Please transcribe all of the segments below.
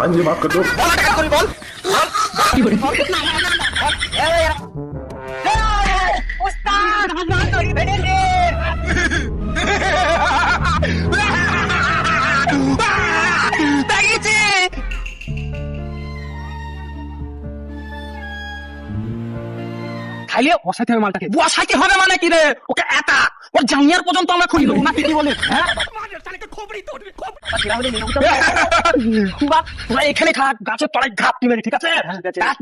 मुझे माफ कर दो। খাইলে বসাইতে হবে মালটাকে। বসাইতে হবে মানে কি রে? ওকে একা ওর জাঙ্গিয়ার পর্যন্ত আমরা খুলি দেবো না, কি বলে? তোরা এখানে থাক, গাছের তলায় ঘাপটি মেরে, ঠিক আছে?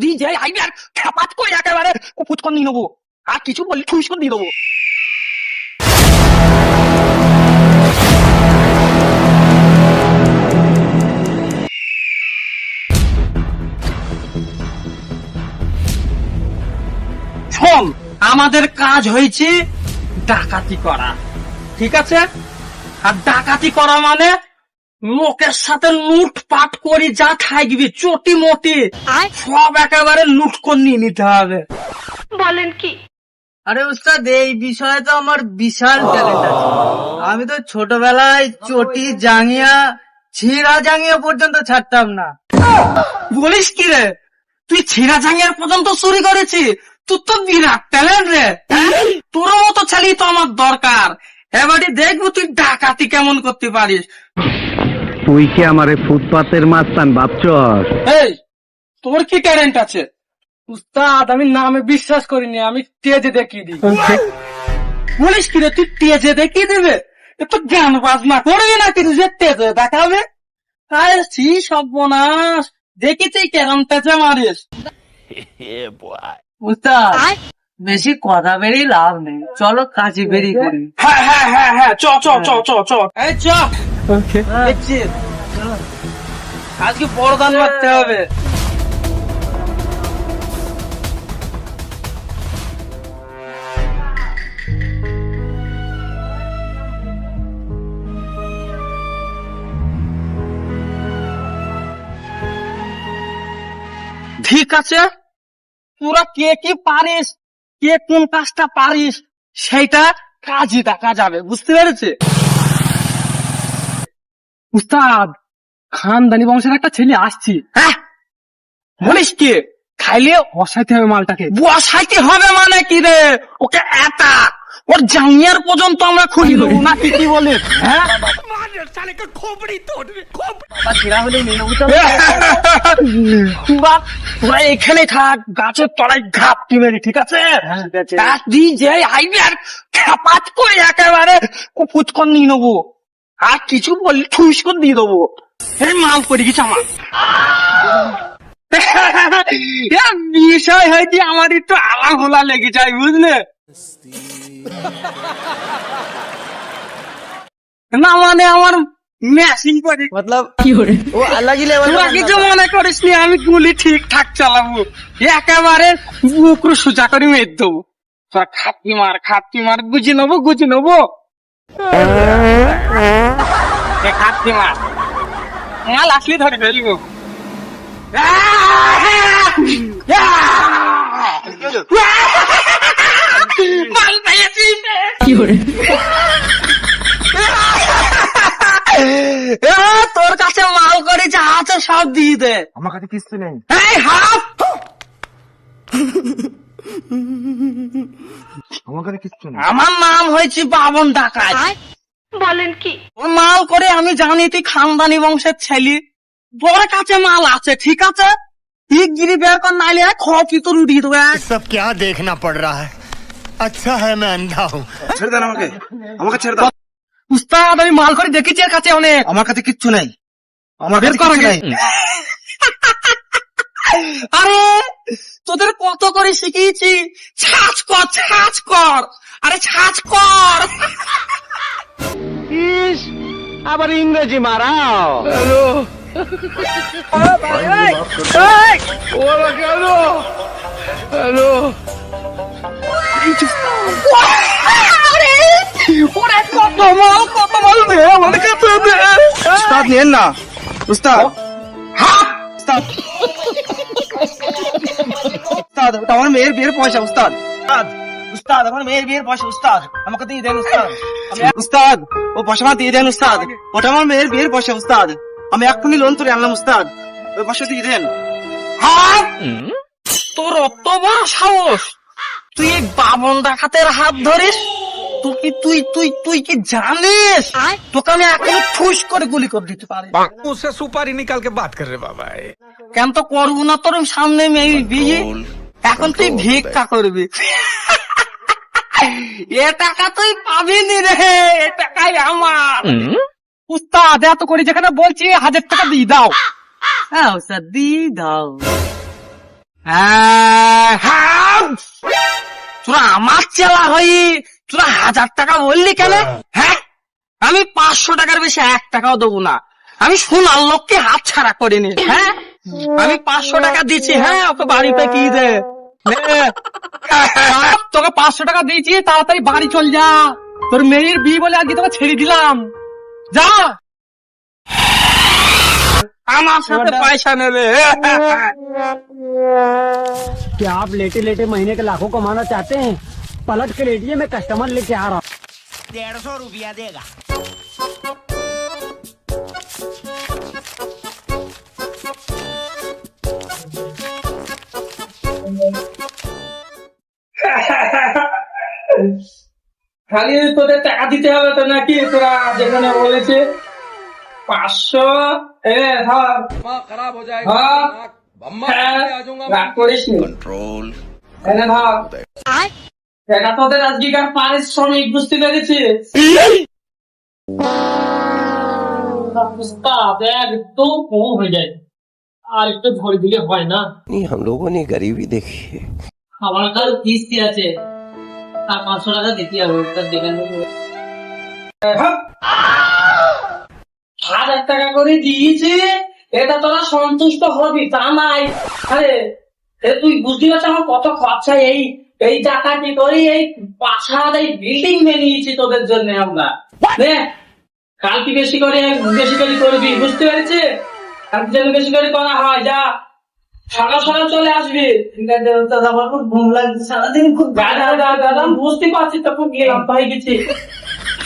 তুই যে আইবি আর খেপাত করে একেবারে ফুচকন নিয়ে নেবো, আর কিছু বললি ঠুস করে দিয়ে দেবো। শোন, আমাদের কাজ হয়েছে ডাকাতি করা, ঠিক আছে? আর ডাকাতি করা মানে লোকের সাথে লুটপাট করি, যা থাকবি চটি মটি সব একেবারে লুট করে নিয়ে নিতে হবে। বলেন কি? আরে উস্তাদ, এই বিষয়ে তো আমার বিশাল ট্যালেন্ট আছে। আমি তো ছোটবেলায় চটি, জাঙ্গিয়া, ছিঁড়া জাঙ্গিয়া পর্যন্ত ছাড়তাম না। বলিস কি রে? তুই ছিঁড়া জাঙ্গিয়ার পর্যন্ত চুরি করেছি? তুই তো বিরাট ট্যালেন্ট রে। তোর মতো ছেলে তো আমার দরকার। এবারে দেখবো তুই ডাকাতি কেমন করতে পারিস। তুই কি আমারে ফুটপাতের মাস্তান ভাবছস? এই, তোর কি ট্যালেন্ট আছে? উস্তাদ, আমি নামে বিশ্বাস করিনি, আমি তেজে দেখিয়ে দিই। বলিস কি রে? তুই তেজে দেখিয়ে দেবে? এ তো জ্ঞান বাজনা করবি না কিন্তু যে তেজে দেখাবে? আরে সর্বনাশ, দেখেছি কেরম তেজে মারিস। উস্তাদ, বেশি কথা বেরিয়ে লাভ নেই, চলো কাজে বেরিয়ে করি। হ্যাঁ হ্যাঁ হ্যাঁ হ্যাঁ, চ চ চ চ চ, এই চ। দেখছি আজকে বড় দান মারতে হবে। ঠিক আছে, তোরা কে কি পারিস, কে কোন কাজটা পারিস, সেইটা কাজই দেখা যাবে, বুঝতে পেরেছে? উস্তাদ, খানদানি বংশের একটা ছেলে আসছি। হ্যাঁ, বলিস কি? খাইলে বসাইতে হবে মালটাকে। বসাইতে হবে মানে কি রে? ওকে একা ওর জাঙ্গিয়ার পর্যন্ত আমরা খুলি দেবো না, কি বলে? হ্যাঁ, তোরা এখানে থাক, গাছের তলায় ঘাপটি মেরে, ঠিক আছে? তুই যে আইবি আর খেপাত করে একেবারে ফুচকন নিয়ে নেবো, আর কিছু বললি ঠুস করে দিয়ে দেবো। এই মাল করে গেছে আমার। বিষয় হয়েছে আমার একটু আলা হোলা লেগে যায়, বুঝলে? না মানে আমার মেশিন করে মতলব ও আলাদা লেভেল। তোরা কিছু মনে করিস নি, আমি গুলি ঠিকঠাক চালাবো, একেবারে বুকরু সোজা করে মেরে দেবো। তোরা খাপটি মার, গুজি নেবো খাপটি মার, মাল আসলে ধরে ফেলবো। মাল পেয়েছিস? তোর কাছে মাল করে যা আছে সব দিয়ে দে। আমার কাছে কিছু নেই। এই হাফ, আমার কাছে কিছু নেই। আমার নাম হয়েছে বাবন ডাকাত। বলেন কি? ওর মাল করে আমি জানি তুই খানদানি বংশের ছেলে, তোর কাছে মাল আছে, ঠিক আছে? তুই গিরি বের কর, নাইলে খপি তোর উঠিয়ে দেবো। सब क्या देखना पड़ रहा है? अच्छा है मैं अंधा हूँ। ছেড়ে দেন আমাকে, আমাকে ছেড়ে দাও। উস্তাদ, আমি মাল করে দেখেছি এর কাছে অনেক। আমার কাছে কিচ্ছু নেই, আমার বের কাছে কর কিচ্ছু আগে। নেই। আরে তোদের কত করে শিখিয়েছি, ছাঁচ কর, আরে ছাঁচ কর। আবার ইংরেজি মারাও। আরে ওরে কত মাল দে আমার কাছে দে। উস্তাদ নিয়েন না, উস্তাদ। উস্তাদ, উস্তাদ, ওটা আমার মেয়ের বিয়ের পয়সা। উস্তাদ, উস্তাদ, আমার মেয়ের বিয়ের পয়সা। উস্তাদ, আমাকে দিয়ে দেন উস্তাদ। উস্তাদ, ও পয়সা দিয়ে দেন উস্তাদ, ওটা আমার মেয়ের বিয়ের পয়সা। উস্তাদ, আমি এক্ষুনি লোন তুলে আনলাম উস্তাদ, ওই 500 দিয়ে দেন। হ্যাঁ? তোর অত বড় সাহস, তুই এই বামন ডাকাতের হাত ধরিস? তুই কি জানিস তোকে আমি এখন ঠুস করে গুলি করে দিতে পারি? मुझसे सुपारी निकाल के बात कर रहे बाबा। কেন তো করবো না তোর সামনে মেয়ে বিয়ে, এখন তুই ভিক্ষা করবি। এ টাকা তুই পাবি নি রে, এ টাকাই আমার। উস্তাদ এত করে যেখানে বলছি 1000 টাকা দিয়ে দাও। হ্যাঁ উস্তাদ দিয়ে দাও। হ্যাঁ, তোরা আমার চেলা হই, তোরা 1000 টাকা বললি কেন? হ্যাঁ, আমি 500 টাকার বেশি 1 টাকাও দেবো না। আমি সোনার লোককে হাত ছাড়া করিনি। হ্যাঁ, আমি 500 টাকা দিচ্ছি। হ্যাঁ, ওকে বাড়িতে কি দে, তোকে 500 টাকা দিয়েছি, তাড়াতাড়ি বাড়ি চল যা। তোর মেয়ের বিয়ে বলে আজকে তোকে ছেড়ে দিলাম, যা। আমার সাথে পয়সা নেবে। क्या आप लेटे लेटे महीने के लाखों कमाना चाहते हैं? पलट के लेटिए, मैं कस्टमर लेके आ रहा हूँ। 150 रुपया देगा। খালি তোদের টাকা দিতে হবে তো নাকি? তোরা যেখানে বলেছে 500 खराब हो রাগ করিস নি। এনে ধর, এটা তোদের আজকেকার পারিশ্রমিক, বুঝতে পেরেছিস? উস্তাদ একদম কম হয়ে যায়, আর একটু ধরে দিলে হয় না? हम लोगों ने गरीबी देखी है। আমার কাছে কিস্তি আছে, আর 500 টাকা দিতে হবে। ওটা দেখে নেবো। 1000 টাকা করে দিয়েছি, এটা তোরা সন্তুষ্ট হবি তা নাই? আরে তুই বুঝতে পারছিস আমার কত খরচা এই টাকাটি করি, এই 5 এই বিল্ডিং বানিয়েছি তোদের জন্য আমরা। কালকে বেশি করে করবি, বুঝতে পেরেছিস? কালকে যেন বেশি করে করা হয়। যা, সকাল সকাল চলে আসবি। ঠিক আছে উস্তাদ, আমার খুব ঘুম লাগছে, সারাদিন খুব দাদা বুঝতে পারছি তো, খুব গেলাম হয়ে গেছি।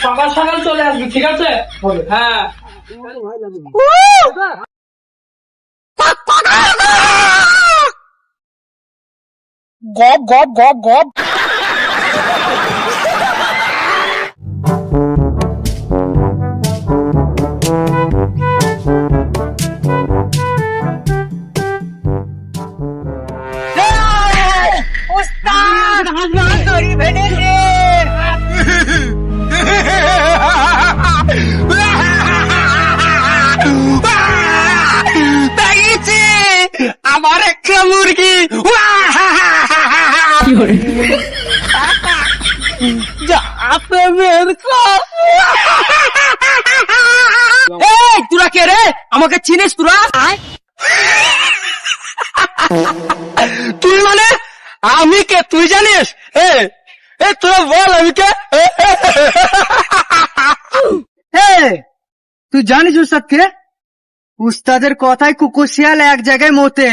সকাল সকাল চলে আসবি, ঠিক আছে? হ্যাঁ। গপ গপ গপ গপ। উস্তাদ হাত ধরি ফেলেছে। পেয়েছি আমার একটা মুরগি। যাতে বের কর। এই তোরা কে রে? আমাকে চিনিস তোরা? তুই মানে আমি কে তুই জানিস? তোরা বল আমি কে? তুই জানিস উস্তাদ কে? উস্তাদের কথায় কুকুর শিয়াল এক জায়গায় মতে।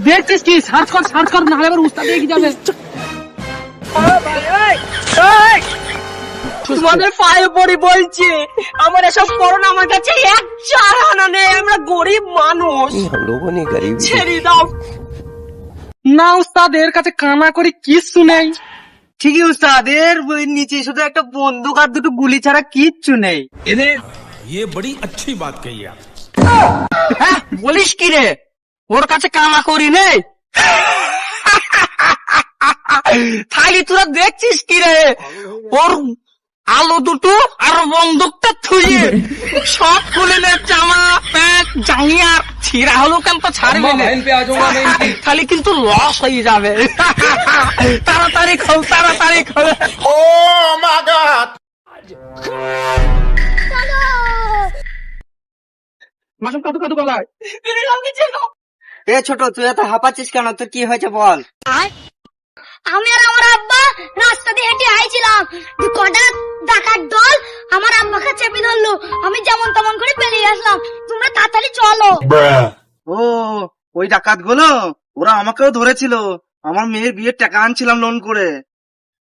দেখছিস কি? সার্চ কর, না হলে আবার উস্তাদ দেখে যাবে। তোমাদের পায়ে পড়ি বলছি, আমার এসব করো না, আমার কাছে 1 আনা নেই, আমরা গরিব মানুষ। हम लोगों ने गरीबी ছেড়ে দাও না উস্তাদ, এর কাছে কানা করে কিচ্ছু নেই। ঠিকই উস্তাদ, এর নিচে শুধু একটা বন্দুক আর দুটো গুলি ছাড়া কিচ্ছু নেই। ये बड़ी अच्छी बात कही आप। হ্যাঁ, বলিস কি রে? ওর কাছে কানা করি নেই? তাহলে তোরা দেখছিস কি রে? ওর আলো দুটো আর বন্দুকটা থুয়ে সব খুলে নে, জামা প্যান্ট জাঙ্গিয়া ছিঁড়া হলো কেন তো ছাড়বে না, খালি কিন্তু লস হয়ে যাবে। তাড়াতাড়ি খোল, তাড়াতাড়ি খোল। Oh my God! মাসুম কত কত গলায় এ ছোট, তুই এত হাঁপাচ্ছিস কেন? তোর কি হয়েছে বল? আমি আর আমার আব্বা রাস্তা দিয়ে হেঁটে আইছিলাম, কটা ডাকাত দল আমার আব্বাকে চেপে ধরলো। আমি যেমন তেমন করে বেরিয়ে আসলাম। তোমরা তাড়াতাড়ি চলো। ও ওই ডাকাত গুলো, ওরা আমাকেও ধরেছিল। আমার মেয়ের বিয়ের টাকা আনছিলাম লোন করে,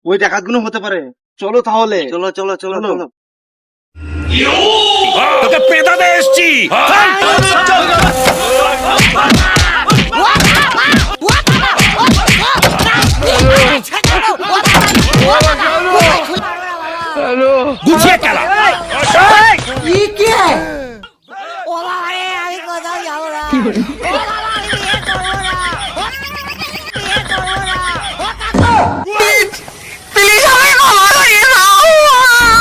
ওই ডাকাত গুলো হতে পারে। চলো তাহলে। চলো চলো চলো চলো। তোকে পেদাতে এসছি গুছিয়ে খেলা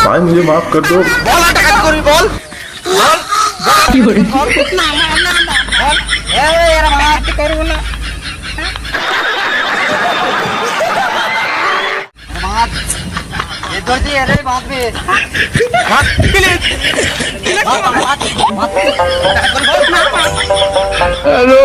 भाई मुझे माफ कर दो। বল আর ডাকাতি করবি বল করবো না এদের দিয়ে এদের বাঁধবে हेलो